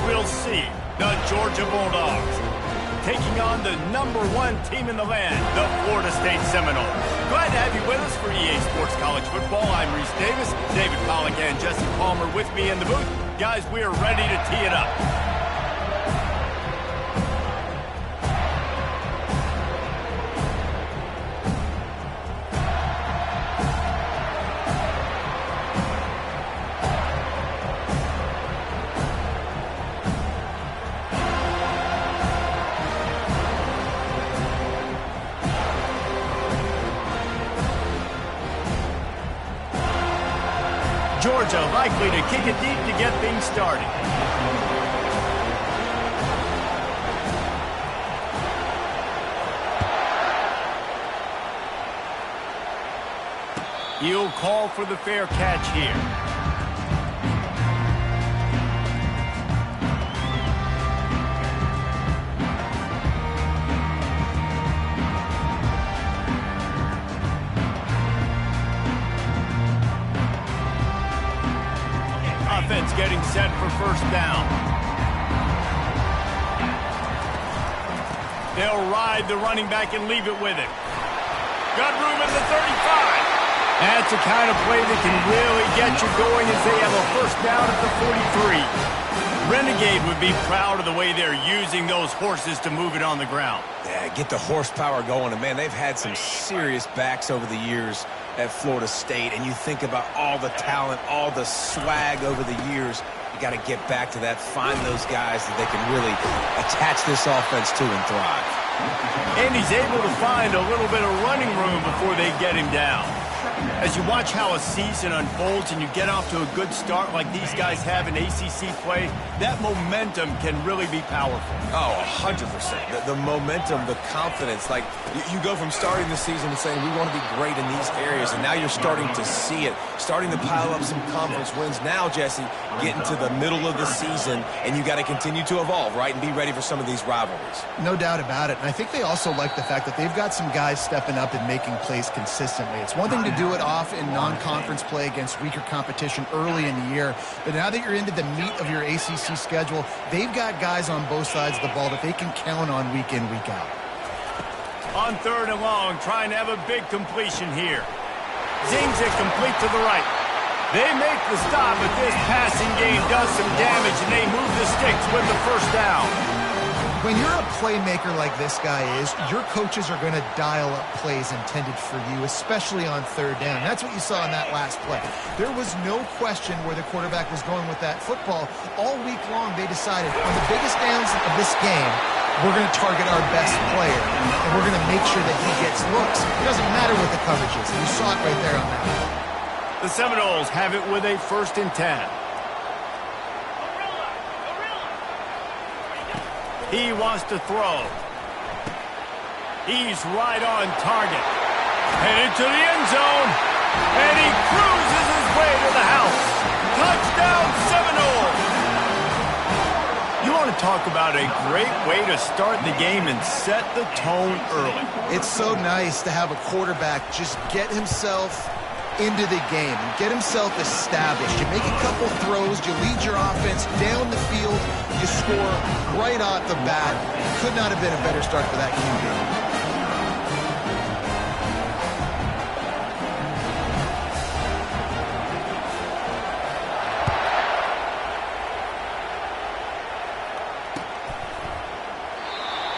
we'll see the Georgia Bulldogs taking on the #1 team in the land, the Florida State Seminoles. Glad to have you with us for EA Sports College Football. I'm Reese Davis, David Pollack and Jesse Palmer with me in the booth. Guys, we are ready to tee it up. Georgia likely to kick it deep to get things started. He'll call for the fair catch here. Offense getting set for first down. They'll ride the running back and leave it with him. Got room at the 35. That's the kind of play that can really get you going as they have a first down at the 43. Renegade would be proud of the way they're using those horses to move it on the ground. Yeah, get the horsepower going. And, man, they've had some serious backs over the years at Florida State. And you think about all the talent, all the swag over the years. You got to get back to that, find those guys that they can really attach this offense to and thrive. And he's able to find a little bit of running room before they get him down. As you watch how a season unfolds and you get off to a good start like these guys have in ACC play, that momentum can really be powerful. Oh, 100%. The momentum, the confidence. Like, you go from starting the season and saying, we want to be great in these areas, and now you're starting to see it, starting to pile up some conference wins. Now, Jesse, getting to the middle of the season, and you got to continue to evolve, right, and be ready for some of these rivalries. No doubt about it. And I think they also like the fact that they've got some guys stepping up and making plays consistently. It's one thing to do it off in non-conference play against weaker competition early in the year, but now that you're into the meat of your ACC schedule, they've got guys on both sides of the ball that they can count on week in, week out. On 3rd and long, trying to have a big completion here. Zings it complete to the right. They make the stop, but this passing game does some damage, and they move the sticks with the first down. When you're a playmaker like this guy is, your coaches are going to dial up plays intended for you, especially on 3rd down. That's what you saw in that last play. There was no question where the quarterback was going with that football. All week long, they decided on the biggest downs of this game, we're going to target our best player, and we're going to make sure that he gets looks. It doesn't matter what the coverage is. You saw it right there on that one. The Seminoles have it with a 1st and 10. He wants to throw. He's right on target. Headed to the end zone. And he cruises his way to the house. Touchdown, Seminoles! You want to talk about a great way to start the game and set the tone early. It's so nice to have a quarterback just get himself into the game and get himself established. You make a couple throws, you lead your offense down the field, you score right off the bat. Could not have been a better start for that QB.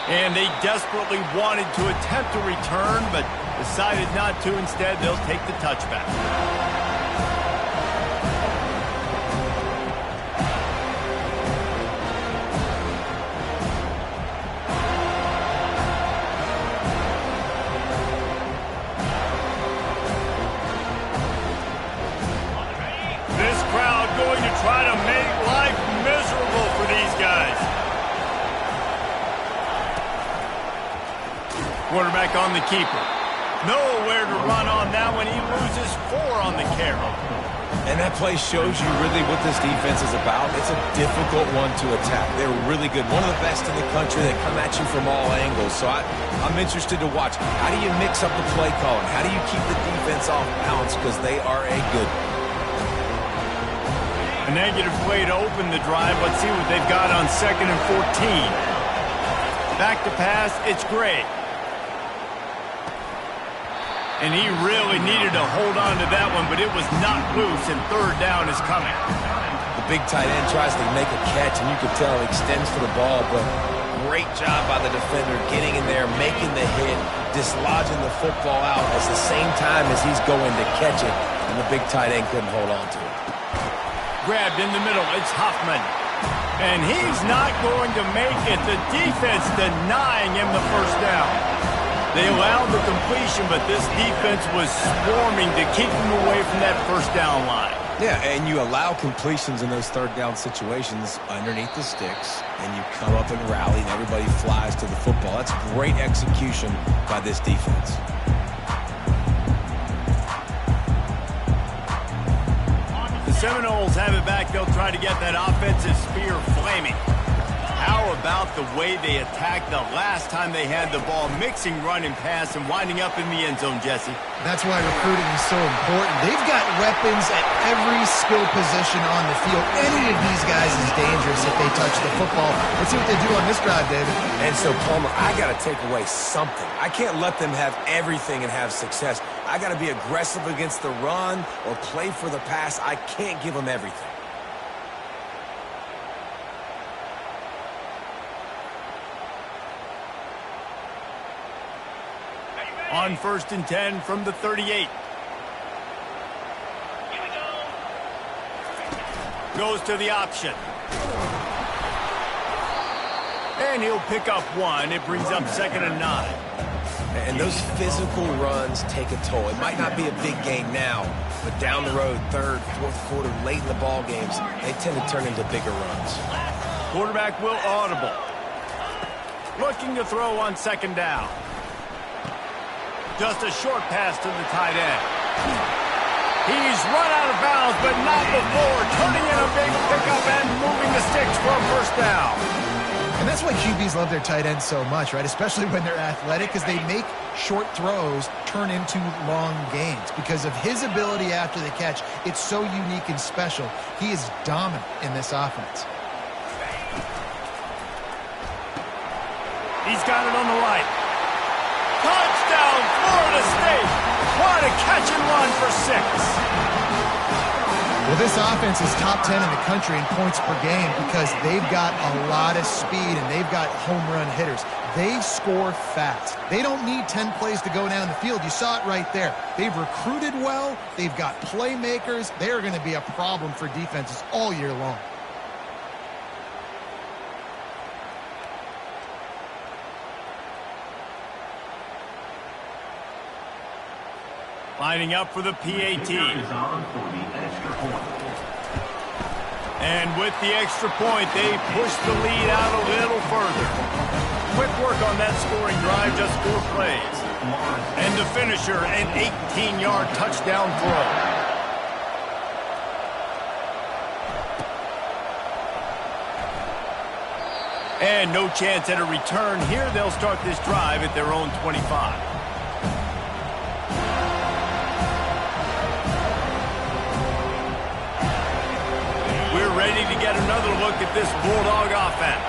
And they desperately wanted to attempt a return, but decided not to. Instead, they'll take the touchback. This crowd going to try to make life miserable for these guys. Quarterback on the keeper. Nowhere to run on that one. He loses 4 on the carry. And that play shows you really what this defense is about. It's a difficult one to attack. They're really good. One of the best in the country. They come at you from all angles. So I'm interested to watch. How do you mix up the play calling? How do you keep the defense off balance? Because they are a good one. A negative play to open the drive. Let's see what they've got on 2nd and 14. Back to pass, it's Gray. And he really needed to hold on to that one, but it was not loose, and 3rd down is coming. The big tight end tries to make a catch, and you can tell he extends for the ball, but great job by the defender getting in there, making the hit, dislodging the football out at the same time as he's going to catch it, and the big tight end couldn't hold on to it. Grabbed in the middle, it's Huffman. And he's not going to make it. The defense denying him the 1st down. They allowed the completion, but this defense was swarming to keep him away from that 1st down line. Yeah, and you allow completions in those 3rd down situations underneath the sticks, and you come up and rally, and everybody flies to the football. That's great execution by this defense. The Seminoles have it back. They'll try to get that offensive spear flaming. How about the way they attacked the last time they had the ball, mixing run and pass and winding up in the end zone, Jesse? That's why recruiting is so important. They've got weapons at every skill position on the field. Any of these guys is dangerous if they touch the football. Let's see what they do on this drive, David. And so, Palmer, I got to take away something. I can't let them have everything and have success. I got to be aggressive against the run or play for the pass. I can't give them everything. On 1st and 10 from the 38. Goes to the option. And he'll pick up 1. It brings up 2nd and 9. And those physical runs take a toll. It might not be a big gain now, but down the road, 3rd, 4th quarter, late in the ball games, they tend to turn into bigger runs. Quarterback will audible. Looking to throw on 2nd down. Just a short pass to the tight end. He's run out of bounds, but not before turning in a big pickup and moving the sticks for a 1st down. And that's why QBs love their tight ends so much, right? Especially when they're athletic, because they make short throws turn into long gains. Because of his ability after the catch, it's so unique and special. He is dominant in this offense. He's got it on the right. Touchdown, Florida State. What a catch and run for 6. Well, this offense is top 10 in the country in points per game because they've got a lot of speed and they've got home run hitters. They score fast. They don't need 10 plays to go down the field. You saw it right there. They've recruited well. They've got playmakers. They're going to be a problem for defenses all year long. Lining up for the PAT. And with the extra point, they push the lead out a little further. Quick work on that scoring drive, just 4 plays. And the finisher, an 18-yard touchdown throw. And no chance at a return here. They'll start this drive at their own 25. Ready to get another look at this Bulldog offense.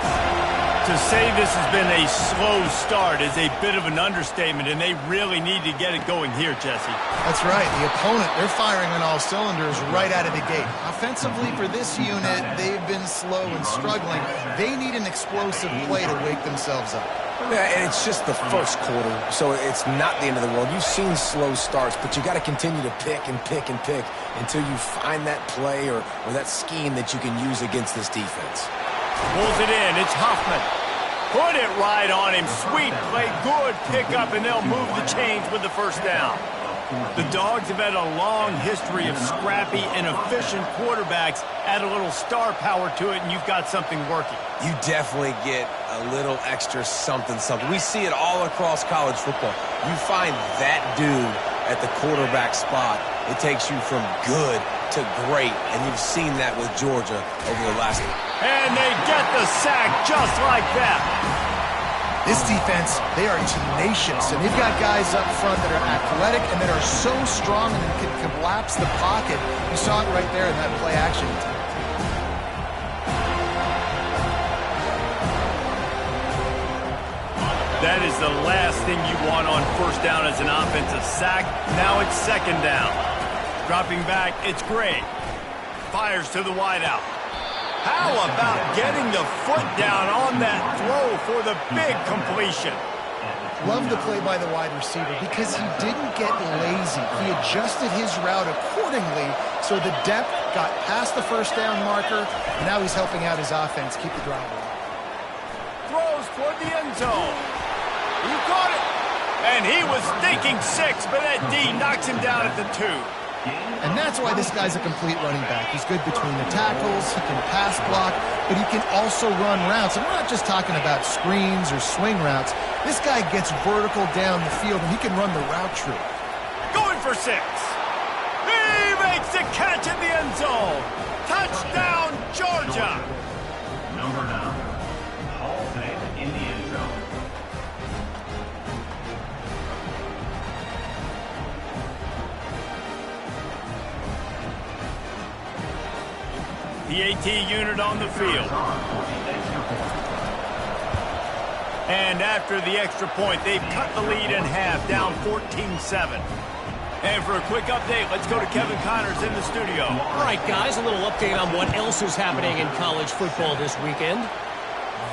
To say this has been a slow start is a bit of an understatement, and they really need to get it going here, Jesse. That's right. The opponent, they're firing on all cylinders right out of the gate. Offensively for this unit, they've been slow and struggling. They need an explosive play to wake themselves up. Yeah, and it's just the 1st quarter, so it's not the end of the world. You've seen slow starts, but you got to continue to pick and pick and pick until you find that play or that scheme that you can use against this defense. Pulls it in. It's Huffman. Put it right on him. Sweet play. Good pickup, and they'll move the chains with the 1st down. The Dogs have had a long history of scrappy and efficient quarterbacks. Add a little star power to it, and you've got something working. You definitely get a little extra something. We see it all across college football. You find that dude at the quarterback spot, it takes you from good to great, and you've seen that with Georgia over the last year. And they get the sack just like that. This defense, they are tenacious, and they've got guys up front that are athletic and that are so strong and can collapse the pocket. You saw it right there in that play action. That is the last thing you want on first down as an offensive sack. Now it's second down. Dropping back, it's Gray. Fires to the wideout. How about getting the foot down on that throw for the big completion? Love the play by the wide receiver because he didn't get lazy. He adjusted his route accordingly so the depth got past the first down marker, and now he's helping out his offense keep the drive alive. Throws toward the end zone. He caught it. And he was thinking 6, but that D knocks him down at the 2. And that's why this guy's a complete running back. He's good between the tackles, he can pass block, but he can also run routes. And we're not just talking about screens or swing routes. This guy gets vertical down the field, and he can run the route tree. Going for 6. He makes the catch in the end zone. Touchdown, Georgia. Number 9, Hall of Fame in the end zone. The AT unit on the field. And after the extra point, they've cut the lead in half, down 14-7. And for a quick update, let's go to Kevin Connors in the studio. All right, guys, a little update on what else is happening in college football this weekend.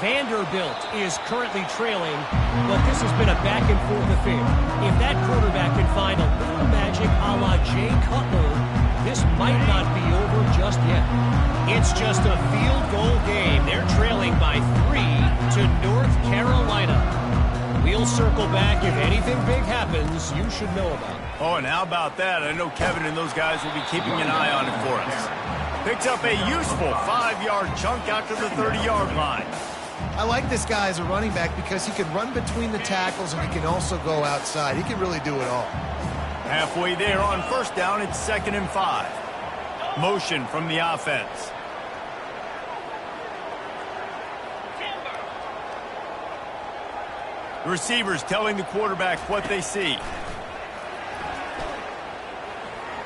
Vanderbilt is currently trailing, but this has been a back-and-forth affair. If that quarterback can find a little magic a la Jay Cutler, this might not be over just yet. It's just a field goal game. They're trailing by 3 to North Carolina. We'll circle back. If anything big happens, you should know about it. Oh, and how about that? I know Kevin and those guys will be keeping an eye on it for us. Picks up a useful 5-yard chunk out to the 30-yard line. I like this guy as a running back because he can run between the tackles and he can also go outside. He can really do it all. Halfway there on first down, it's 2nd and 5. Motion from the offense. The receivers telling the quarterback what they see.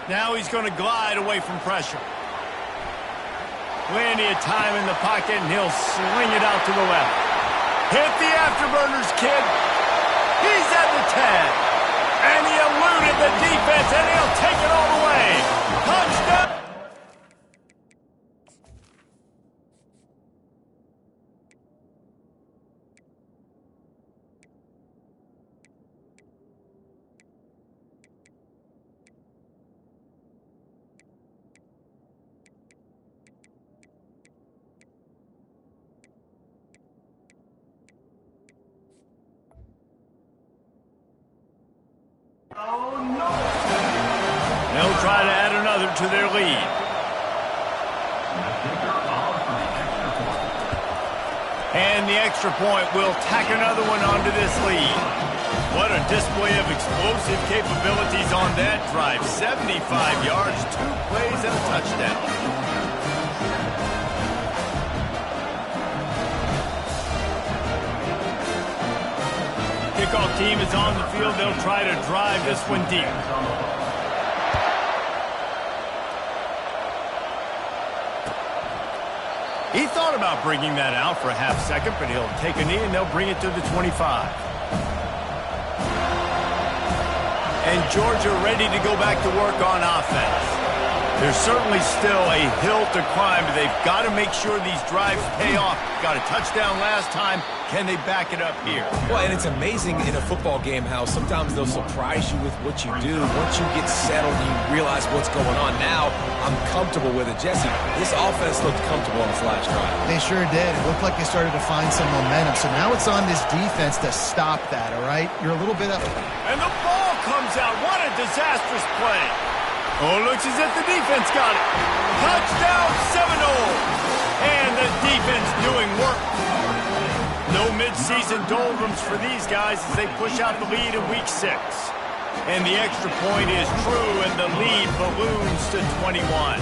Now he's going to glide away from pressure. Plenty of time in the pocket, and he'll sling it out to the left. Hit the afterburners, kid. He's at the 10. And he eluded the defense, and he'll take it all the way. Touchdown. They'll try to add another to their lead. And the extra point will tack another one onto this lead. What a display of explosive capabilities on that drive. 75 yards, 2 plays, and a touchdown. Kickoff team is on the field. They'll try to drive this one deep. He thought about bringing that out for a half second, but he'll take a knee and they'll bring it to the 25. And Georgia ready to go back to work on offense. There's certainly still a hill to climb, but they've got to make sure these drives pay off. Got a touchdown last time. Can they back it up here? Well, and it's amazing in a football game how sometimes they'll surprise you with what you do. Once you get settled and you realize what's going on, now I'm comfortable with it. Jesse, this offense looked comfortable on this last drive. They sure did. It looked like they started to find some momentum. So now it's on this defense to stop that, all right? You're a little bit up. And the ball comes out. What a disastrous play. Oh, looks as if the defense got it. Touchdown, Seminoles. And the defense doing work. No midseason doldrums for these guys as they push out the lead in week 6. And the extra point is true, and the lead balloons to 21.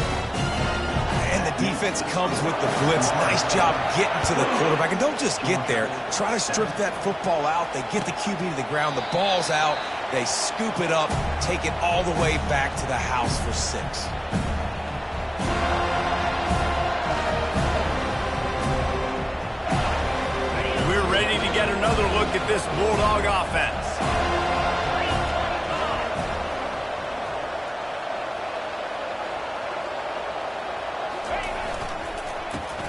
And the defense comes with the blitz. Nice job getting to the quarterback. And don't just get there. Try to strip that football out. They get the QB to the ground. The ball's out. They scoop it up, take it all the way back to the house for 6. We're ready to get another look at this Bulldog offense.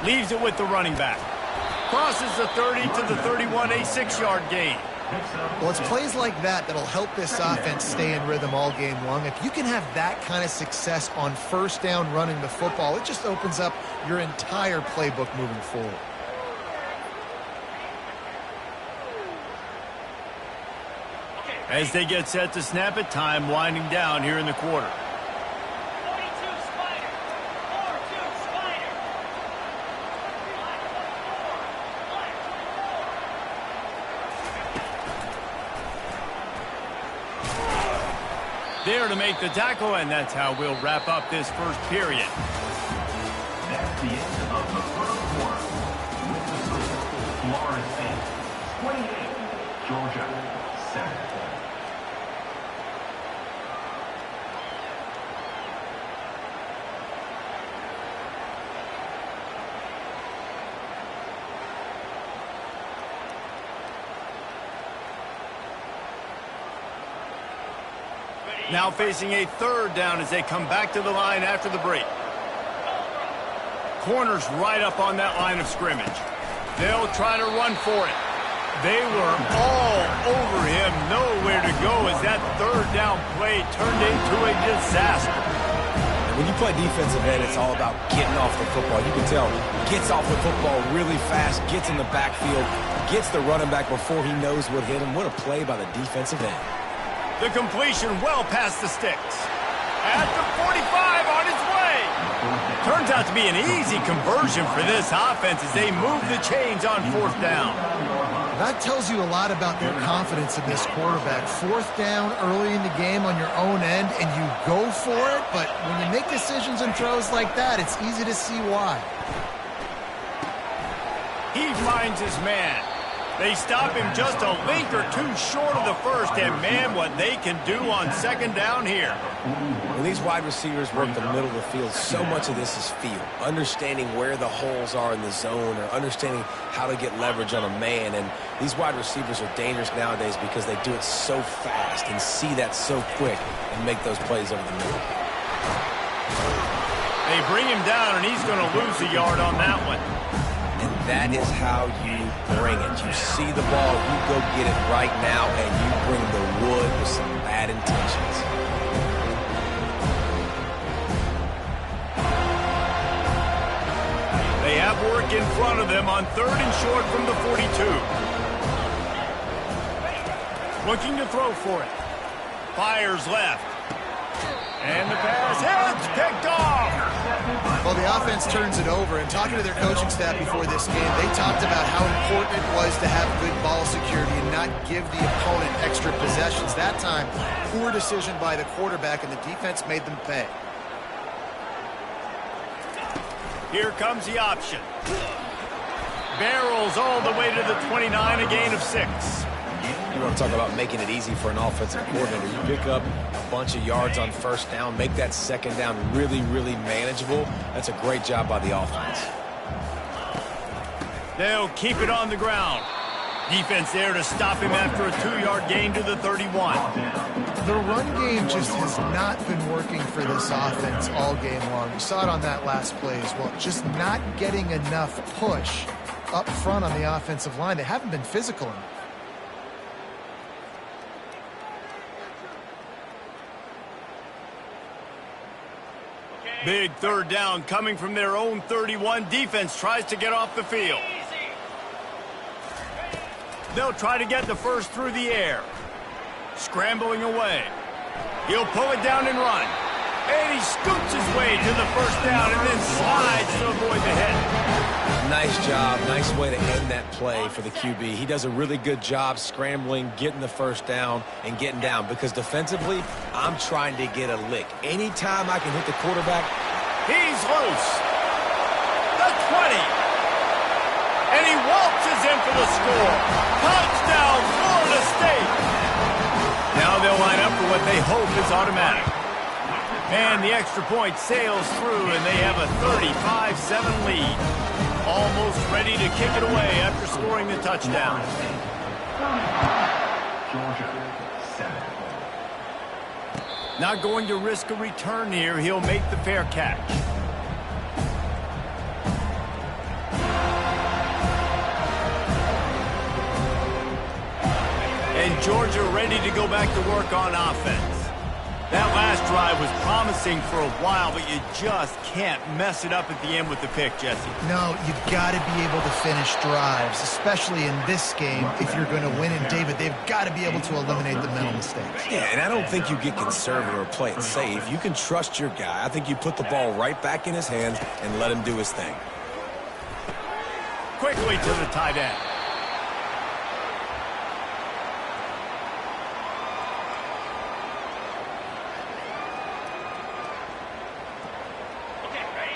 Leaves it with the running back. Crosses the 30 to the 31, a 6-yard gain. Well, it's plays like that that'll help this offense stay in rhythm all game long. If you can have that kind of success on first down running the football, it just opens up your entire playbook moving forward. As they get set to snap it, time winding down here in the quarter. There to make the tackle, and that's how we'll wrap up this first period. That's the end of the first quarter. With the score, Florida State 28, Georgia 7. Now facing a third down as they come back to the line after the break. Corners right up on that line of scrimmage. They'll try to run for it. They were all over him, nowhere to go as that third down play turned into a disaster. When you play defensive end, it's all about getting off the football. You can tell, gets off the football really fast, gets in the backfield, gets the running back before he knows what hit him. What a play by the defensive end. The completion well past the sticks. At the 45 on its way. Turns out to be an easy conversion for this offense as they move the chains on fourth down. That tells you a lot about their confidence in this quarterback. Fourth down early in the game on your own end, and you go for it, but when you make decisions and throws like that, it's easy to see why. He finds his man. They stop him just a link or two short of the first, and man, what they can do on second down here. When these wide receivers work the middle of the field, so much of this is feel. Understanding where the holes are in the zone or understanding how to get leverage on a man. And these wide receivers are dangerous nowadays because they do it so fast and see that so quick and make those plays over the middle. They bring him down, and he's going to lose a yard on that one. And that is how you bring it. You see the ball, you go get it right now, and you bring the wood with some bad intentions. They have work in front of them on third and short from the 42. Looking to throw for it. Fires left. And the pass hits, picked off. Well, the offense turns it over, and talking to their coaching staff before this game, they talked about how important it was to have good ball security and not give the opponent extra possessions. That time, poor decision by the quarterback, and the defense made them pay. Here comes the option. Barrels all the way to the 29, a gain of 6. You want to talk about making it easy for an offensive coordinator. You pick up a bunch of yards on first down, make that second down really, really manageable. That's a great job by the offense. They'll keep it on the ground. Defense there to stop him after a 2-yard gain to the 31. The run game just has not been working for this offense all game long. You saw it on that last play as well. Just not getting enough push up front on the offensive line. They haven't been physical enough. Big third down coming from their own 31. Defense tries to get off the field. They'll try to get the first through the air. Scrambling away. He'll pull it down and run. And he scoots his way to the first down and then slides to avoid the hit. Nice job. Nice way to end that play for the QB. He does a really good job scrambling, getting the first down, and getting down. Because defensively, I'm trying to get a lick. Anytime I can hit the quarterback. He's loose. The 20. And he waltzes in for the score. Touchdown, Florida State. Now they'll line up for what they hope is automatic. And the extra point sails through, and they have a 35-7 lead. Almost ready to kick it away after scoring the touchdown. Georgia, 7. Not going to risk a return here. He'll make the fair catch. And Georgia ready to go back to work on offense. That last drive was promising for a while, but you just can't mess it up at the end with the pick, Jesse. No, you've got to be able to finish drives, especially in this game. If you're going to win, and David, they've got to be able to eliminate the mental mistakes. Yeah, and I don't think you get conservative or play it safe. You can trust your guy. I think you put the ball right back in his hands and let him do his thing. Quickly to the tight end.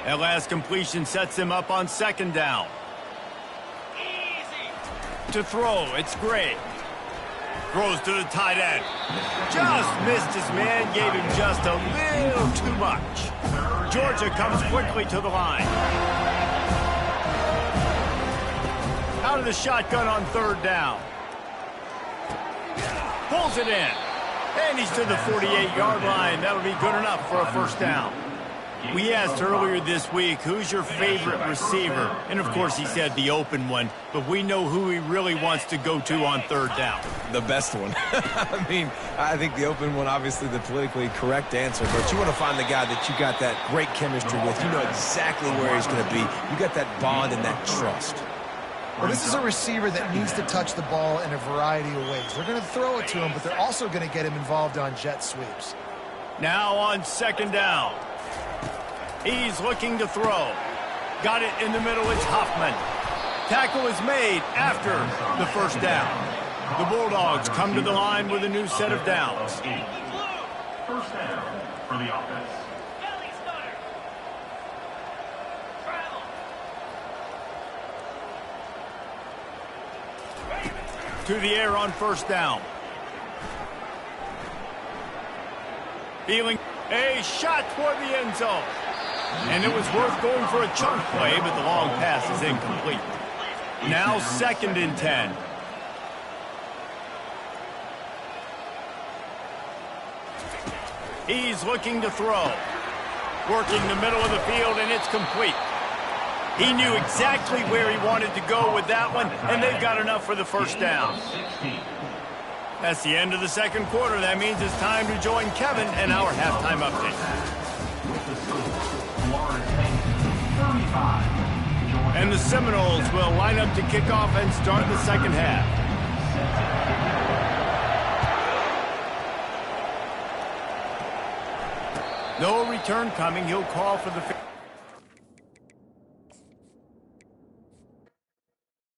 That last completion sets him up on second down. Easy. To throw, it's Gray. Throws to the tight end. Just missed his man, gave him just a little too much. Georgia comes quickly to the line. Out of the shotgun on third down. Pulls it in. And he's to the 48-yard line. That'll be good enough for a first down. We asked earlier this week, who's your favorite receiver? And, of course, he said the open one, but we know who he really wants to go to on third down. The best one. I mean, I think the open one, obviously the politically correct answer, but you want to find the guy that you got that great chemistry with. You know exactly where he's going to be. You got that bond and that trust. Well, this is a receiver that needs to touch the ball in a variety of ways. They're going to throw it to him, but they're also going to get him involved on jet sweeps. Now on second down. He's looking to throw. Got it in the middle. It's Huffman. Tackle is made after the first down. The Bulldogs come to the line with a new set of downs. First down for the offense. To the air on first down. Feeling a shot toward the end zone. And it was worth going for a chunk play, but the long pass is incomplete. Now second and 10. He's looking to throw. Working the middle of the field, and it's complete. He knew exactly where he wanted to go with that one, and they've got enough for the first down. That's the end of the second quarter. That means it's time to join Kevin and our halftime update. And the Seminoles will line up to kick off and start the second half. No return coming. He'll call for the...